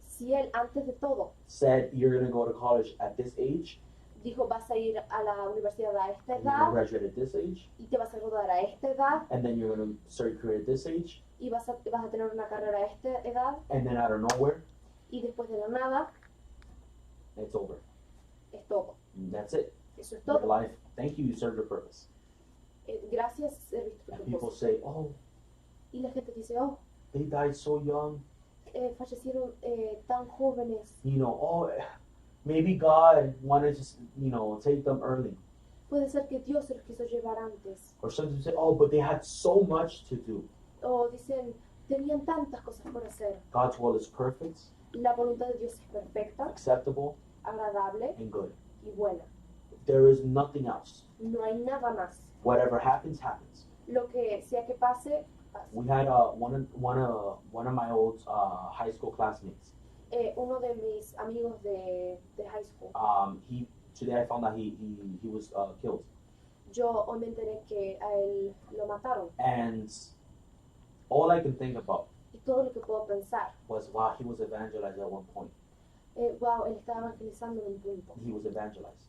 Si Él antes de todo said you're going to go to college at this age, dijo, vas a ir a la universidad a esta and you're going to edad graduate at this age, y te vas a graduar a esta edad and then you're going to start your career at this age, y vas a tener una carrera a esta edad and then out of nowhere, y después de la nada it's over. es todo. And that's it. Eso es Your todo. life, thank you served your purpose. Gracias, serviste tu And people propósito. say, oh, Y la gente dice, oh, they died so young. fallecieron tan jóvenes. Maybe God wanted to, take them early. Puede ser que Dios se los quiso llevar antes. Or some people say, but they had so much to do. O dicen, tenían tantas cosas por hacer. God's will is perfect, La voluntad de Dios es perfecta, acceptable, agradable and good. y buena. There is nothing else. No hay nada más. Whatever happens, happens. Lo que sea que pase, pase. We had one of my old high school classmates. Uno de mis amigos de high school, Today I found out he was killed. yo hoy me enteré que a él lo mataron. And all I can think about Y todo lo que puedo pensar, was, wow, he was evangelized at one point. wow, él estaba evangelizando en un punto. He was evangelized.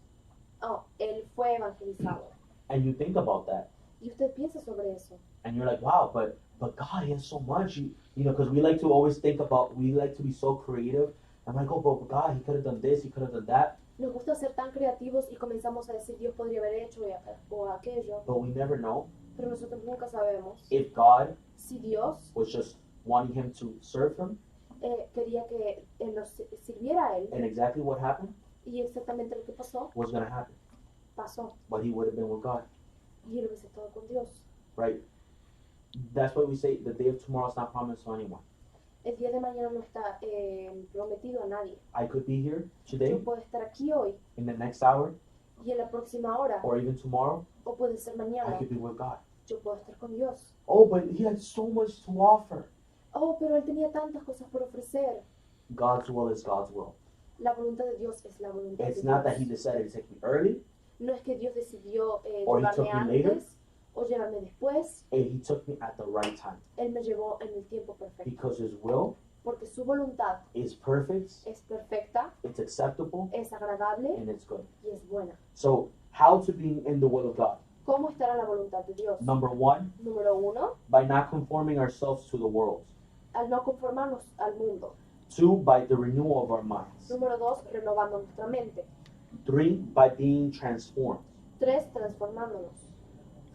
Oh, él fue evangelizado. And you think about that, Y usted piensa sobre eso. and you're like, wow, but God, he has so much. Because we like to always we like to be so creative. I'm like, but God, he could have done this, he could have done that. Nos gusta ser tan creativos y comenzamos a decir Dios podría haber hecho o aquello, But we never know pero nosotros nunca sabemos if God si Dios was just wanting him to serve him, quería que él nos sirviera a él and exactly what happened y exactamente lo que pasó, was going to happen. pasó But he would have been with God, y él hubiese estado con Dios. right? That's why we say the day of tomorrow is not promised to anyone. El día de mañana no está prometido a nadie. I could be here Yo today, puedo estar aquí hoy in the next hour, y en la próxima hora, or even tomorrow, o puede ser I mañana, could be with God. yo puedo estar con Dios. Oh, but he had so much to offer. Oh, pero él tenía tantas cosas por ofrecer. God's will is God's will. La voluntad de Dios es la voluntad It's de not that Dios. he decided to take me early, No es que Dios decidió Or he llevarme took me later. antes o llevarme después. he took me at the right time. Él me llevó en el tiempo perfecto. Because his will Porque su voluntad is perfect, es perfecta, it's acceptable, es agradable and it's good. y es buena. So, how to be in the will of God? ¿Cómo estar en la voluntad de Dios? Number one, Número 1, by not conforming ourselves to the world. al no conformarnos al mundo. 2, by the renewal of our minds. Número 2, renovando nuestra mente. 3, by being transformed. 3, transformándonos.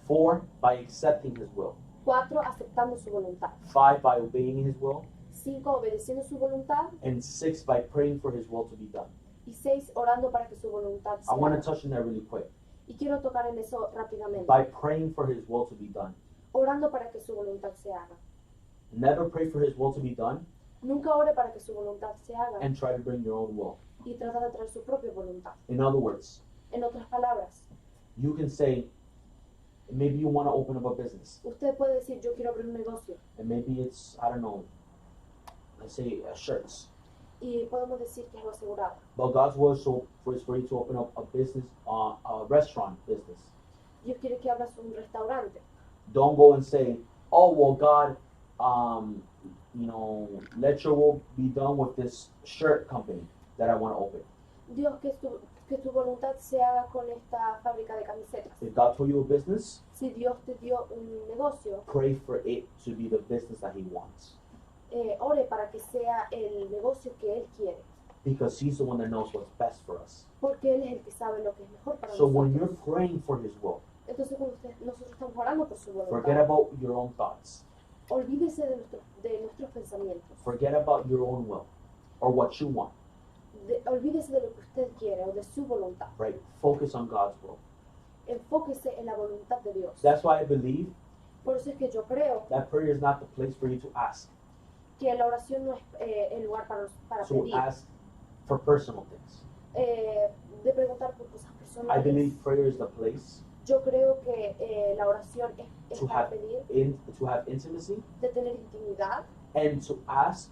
4, by accepting his will. 4, aceptando su voluntad. 5, by obeying his will. 5, obedeciendo su voluntad. And 6, by praying for his will to be done. Y 6, orando para que su voluntad I sea. want to touch on that really quick. Y quiero tocar en eso rápidamente. By praying for his will to be done. Orando para que su voluntad se haga. Never pray for his will to be done Nunca ore para que su voluntad se haga and try to bring your own will. y trata de traer su propia voluntad. In other words, En otras palabras, you can say, maybe you want to open up a business. usted puede decir, yo quiero abrir un negocio. And maybe it's, I don't know, let's say shirts. Y podemos decir que es lo asegurado. But God's will is for you to open up a business, a restaurant business. Dios quiere que abras un restaurante. Don't go and say, oh, well, God, let your will be done with this shirt company that I want to open. Dios, que tu voluntad se haga con esta fábrica de camisetas. If God told you a business, Si Dios te dio un negocio, pray for it to be the business that he wants. Ore para que sea el negocio que Él quiere. Because he's the one that knows what's best for us. Porque Él es el que sabe lo que es mejor para So when nosotros. you're praying for his will, Entonces, cuando nosotros estamos orando por su forget voluntad, about your own thoughts. olvídese de nuestros pensamientos. Forget about your own will or what you want, Olvídese de lo que usted quiere o de su voluntad. right? Focus on God's will. Enfóquese en la voluntad de Dios. That's why I believe Por eso es que yo creo that prayer is not the place for you to ask. que la oración no es el lugar para To pedir, ask for personal things. de preguntar por cosas I believe personales. prayer is the place Yo creo que la oración es to para have pedir, to have intimacy de tener intimidad and to ask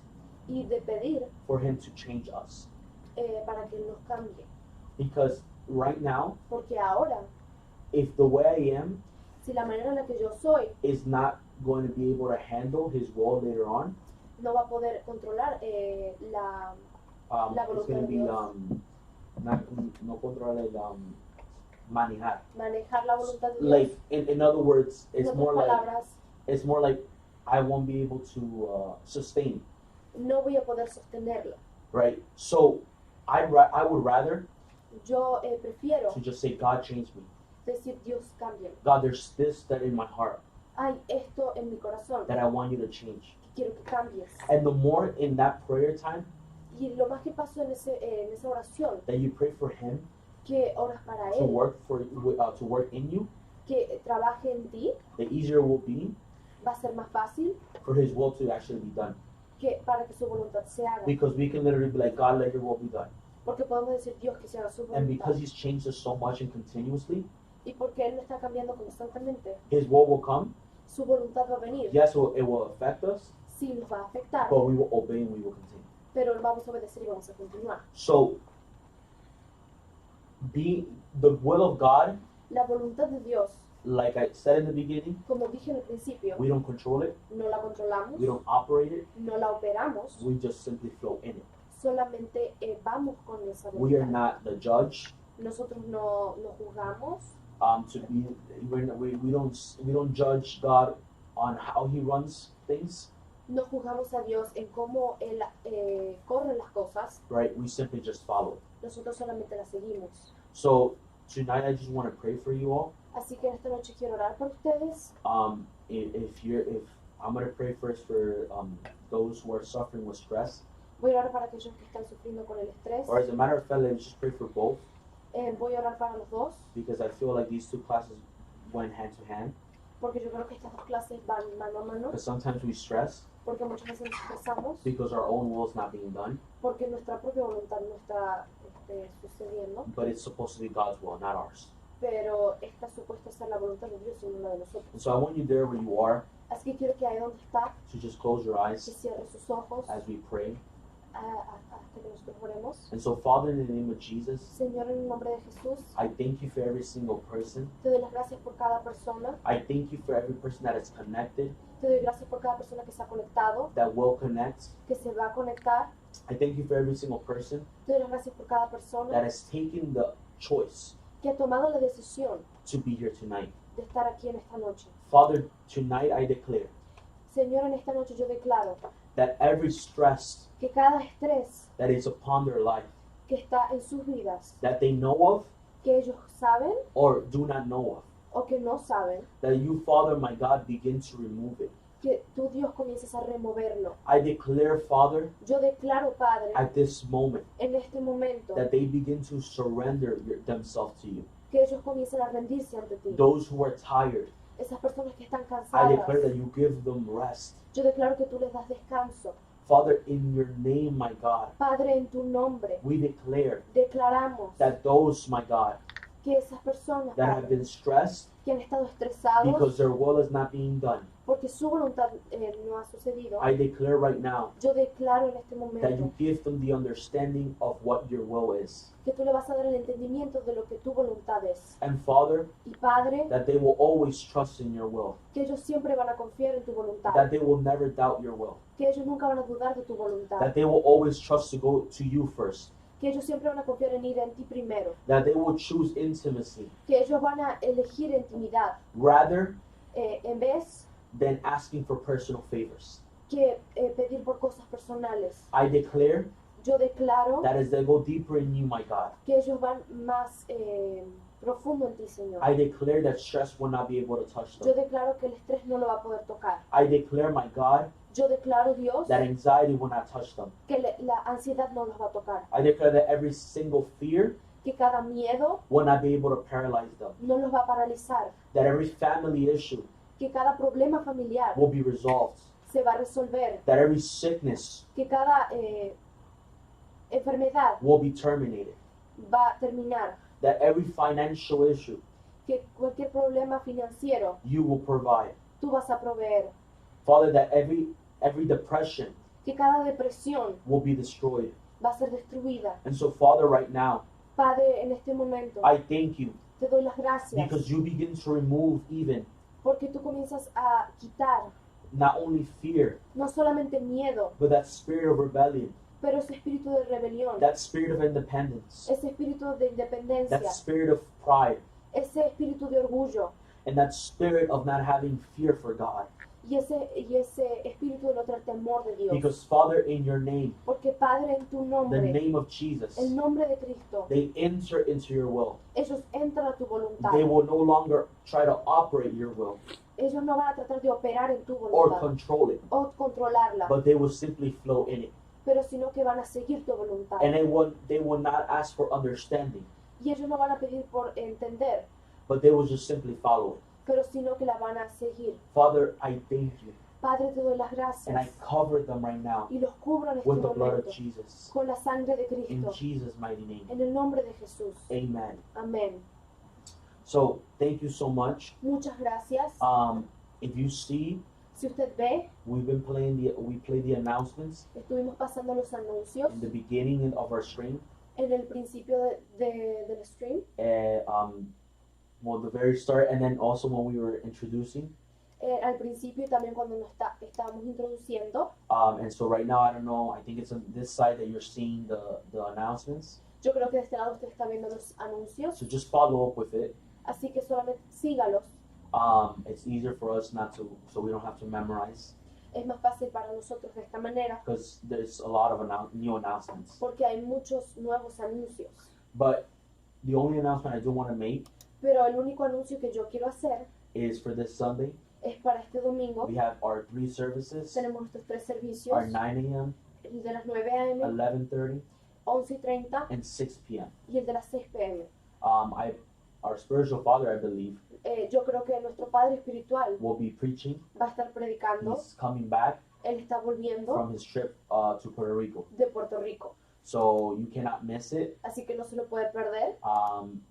y de pedir for him to change us. para que Él nos cambie. Because right now, Porque ahora, if the way I am si la manera en la que yo soy is not going to be able to handle his will later on, no va a poder controlar la it's voluntad going to de be Dios. no controlar el manejar. Manejar la voluntad de Dios. Like in other words, En otras palabras, it's more like I won't be able to sustain, no voy a poder sostenerlo. right? So I would rather Yo prefiero to just say, God, change me. decir, Dios, cámbiame. God, there's this that in my heart Hay esto en mi corazón that I want you to change. que quiero que cambies. And the more in that prayer time Y lo más que pasó en esa oración, that you pray for him que oras para to Él, work in you, que trabaje en ti, the easier it will be va a ser más fácil for his will to actually be done. que para que su voluntad se haga. Because we can literally be like, God, let your will be done. Porque podemos decir, Dios, que se haga su And voluntad. because he's changed us so much and continuously, Y porque Él no está cambiando constantemente, his will will come. su voluntad va a venir. Yes, it will affect us, Sí, nos va a afectar, but we will obey and we will continue. pero vamos a obedecer y vamos a continuar. So, the will of God, La voluntad de Dios, like I said in the beginning, como dije en el principio, we don't control it, no la controlamos, we don't operate it, no la operamos, we just simply flow in it. solamente vamos con esa We are voluntad. not the judge. Nosotros no juzgamos, We don't judge God on how he runs things, no juzgamos a Dios en cómo Él corre las cosas, right? We simply just follow. nosotros solamente las seguimos. So tonight I just want to pray for you all. Así que esta noche quiero orar por ustedes. If I'm gonna pray first for those who are suffering with stress, Voy a orar para aquellos que están sufriendo con el estrés. or as a matter of fact, let's just pray for both, Voy a orar para los dos, because I feel like these two classes went hand to hand. porque yo creo que estas dos clases van mano a mano, Because sometimes we stress porque muchas veces nos estresamos, because our own will is not being done, porque nuestra propia voluntad no está sucediendo, but it's supposed to be God's will, not ours. pero esta supuesta ser la voluntad de Dios y no la de And nosotros. so I want you there where you are Así que quiero que ahí donde está, to just close your que eyes cierre sus ojos as we pray. hasta que nosotros oremos. And so, Father, in the name of Jesus, Señor, en el nombre de Jesús, I thank you for every single person. te doy las gracias por cada persona, I thank you for every person that is connected, te doy gracias por cada persona que se ha conectado, that will connect. que se va a conectar, I thank you for every single person te doy las gracias por cada that persona has taken the choice que ha tomado la decisión to be here tonight. de estar aquí en esta noche. Father, tonight I declare Señor, en esta noche yo declaro that every stress que cada estrés that is upon their life, que está en sus vidas, that they know of que ellos saben or do not know of, o que no saben, that you, Father, my God, begin to remove it. que tú, Dios, comiences a removerlo. I declare, Father, Yo declaro, Padre, at this moment, en este momento, that they begin to surrender themselves to you. que ellos comiencen a rendirse ante ti. Those who are tired, Esas personas que están I cansadas, declare that you give them rest. yo declaro que tú les das descanso. Father, in your name, my God, Padre, en tu nombre, we declare declaramos that those, my God, que esas personas, that have Padre, been stressed que han estado estresados because their will is not being done, porque su voluntad no ha sucedido, I declare right now yo declaro en este that momento you give them the understanding of what your will is. que tú le vas a dar el entendimiento de lo que tu voluntad es. And Father, Y Padre, that they will always trust in your will, que ellos siempre van a confiar en tu voluntad, that they will never doubt your will, que ellos nunca van a dudar de tu voluntad, that they will always trust to go to you first, que ellos siempre van a confiar en ir en ti primero, that they will choose intimacy que ellos van a elegir intimidad rather en vez than asking for personal favors. que pedir por cosas personales. I declare Yo declaro that as they go deeper in you, my God, que ellos van más profundo en ti, Señor. I declare that stress will not be able to touch Yo them. declaro que el estrés no lo va a poder tocar. I declare, my God, Yo declaro, Dios, that anxiety will not touch them. que la ansiedad no los va a tocar, I declare that every single fear que cada miedo will not be able to paralyze them, no los va a paralizar, that every family issue que cada problema familiar will be resolved, se va a resolver, that every sickness que cada enfermedad will be terminated, va a terminar, that every financial issue que cualquier problema financiero you will provide. tú vas a proveer, Father, that every depression que cada depresión will be destroyed. va a ser destruida. And so, Father, right now, Padre, en este momento I thank you te doy las gracias because you begin to remove even porque tú comienzas a quitar not only fear, no solamente miedo, but that spirit of rebellion, pero ese espíritu de rebelión, that spirit of independence, ese espíritu de independencia, that spirit of pride, ese espíritu de orgullo and that spirit of not having fear for God. y ese espíritu de no tener temor de Dios. Because, Father, in your name, Porque Padre, en tu the nombre, name of Jesus, el nombre de Cristo, they enter into your will. ellos entran a tu voluntad. They will no longer try to operate your will Ellos no van a tratar de operar en tu or voluntad control it, o controlarla, but they will simply flow in it. pero sino que van a seguir tu voluntad. And they will not ask for understanding, Y ellos no van a pedir por entender, but they will just simply follow it. pero sino que la van a seguir. Father, I thank you, Padre, te doy las and I gracias cover them right now y los cubro en este with the blood of momento Jesus. con la sangre de In Cristo, Jesus' mighty name, en el nombre de Jesús. amen. Amén. So, thank you so much. Muchas gracias. If you see, Si usted ve, we play the announcements estuvimos pasando los anuncios in the beginning of our stream. en el principio del stream, Well, the very start, and then also when we were introducing. al principio y también cuando estábamos introduciendo. And so right now, I don't know, I think it's on this side that you're seeing the announcements. Yo creo que de este lado usted está viendo los anuncios, So just follow up with it. así que solamente sígalos. It's easier for us not to, so we don't have to memorize, Es más fácil para nosotros de esta manera because there's a lot of new announcements. porque hay muchos nuevos anuncios. But the only announcement I do want to make Pero el único anuncio que yo quiero hacer is for this Sunday. es para este domingo. We have our 3 services, Tenemos nuestros 3 servicios, our 9 a.m., el de las 9 a.m., 11:30, 11:30 and 6 p.m. y el de las 6 p.m. Our spiritual father, I believe, Yo creo que nuestro Padre Espiritual will be preaching. va a estar predicando. He's coming back Él está volviendo from his trip to Puerto Rico. de Puerto Rico. So you cannot miss it. Así que no se lo puede perder.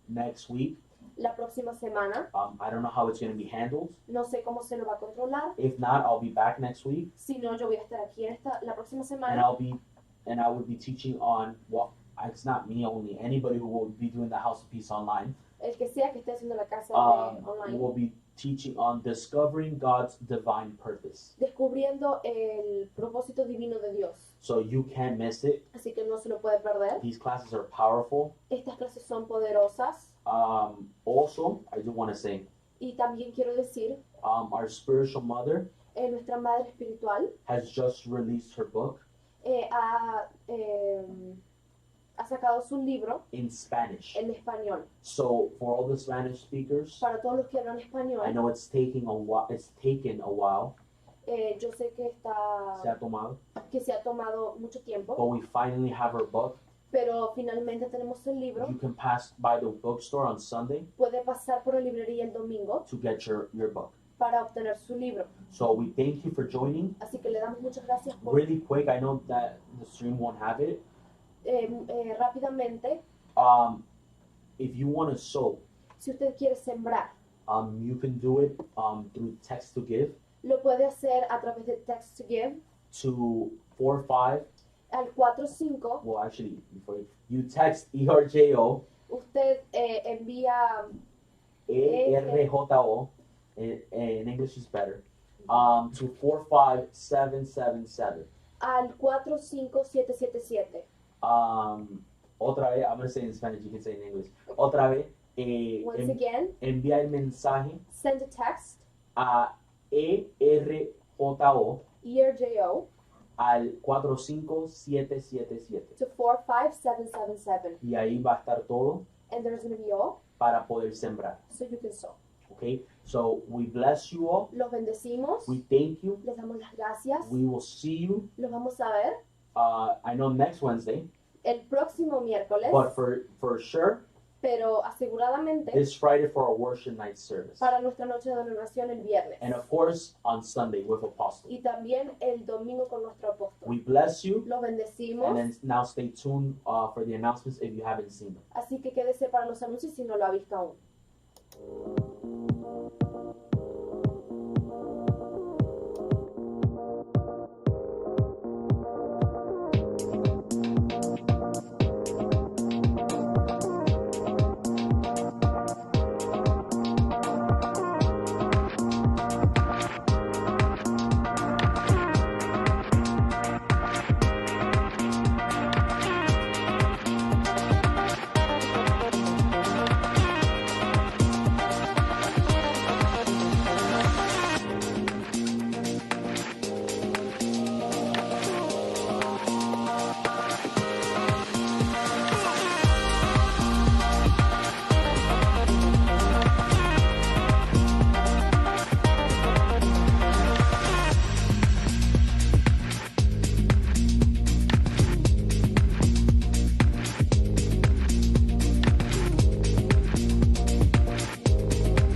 Next week, la próxima semana. I don't know how it's going to be handled. No sé cómo se lo va a controlar. If not, I'll be back next week. Si no, yo voy a estar aquí la próxima And semana. I will be teaching on, well, it's not me only, anybody who will be doing the House of Peace online. El que sea que esté haciendo la casa de online. Will be teaching on discovering God's divine purpose. Descubriendo el propósito divino de Dios. So you can't miss it. Así que no se lo puede perder. These classes are powerful. Estas clases son poderosas. Also, I do want to say, Y también quiero decir, our spiritual mother nuestra madre espiritual has just released her book ha sacado su libro in Spanish. en español. So for all the Spanish speakers, Para todos los que hablan español, I know it's taken a while. Yo sé que se ha tomado mucho tiempo, But we finally have her book. pero finalmente tenemos el libro. You can pass by the bookstore on Sunday Puede pasar por la librería el domingo to get your book. para obtener su libro. So we thank you for joining. Así que le damos muchas gracias por Really quick, I know that the stream won't have it. Rápidamente. If you want to sow, Si usted quiere sembrar, you can do it through text to give lo puede hacer a través de Text to Give to 45. al 45. Well, actually, before you text ERJO, Usted envía ERJO, in English is better, to 45777. al 45777. Otra vez, I'm going to say it in Spanish, you can say it in English. Otra vez, Once again, envía el mensaje send a text, a ERJO ERJO, al 45777. to 45777. Y ahí va a estar todo And there's going to be all, para poder sembrar. so you can sow. Okay? So we bless you all. Los bendecimos, We thank you. les damos las gracias, We will see you. los vamos a ver I know next Wednesday, el próximo miércoles, but for sure, pero aseguradamente this Friday for our worship night service. para nuestra noche de adoración el viernes. And of course, on Sunday with Apostle. Y también el domingo con nuestro apóstol. We bless you. Los bendecimos, And then now stay tuned for the announcements if you haven't seen them. así que quédese para los anuncios si no lo ha visto aún.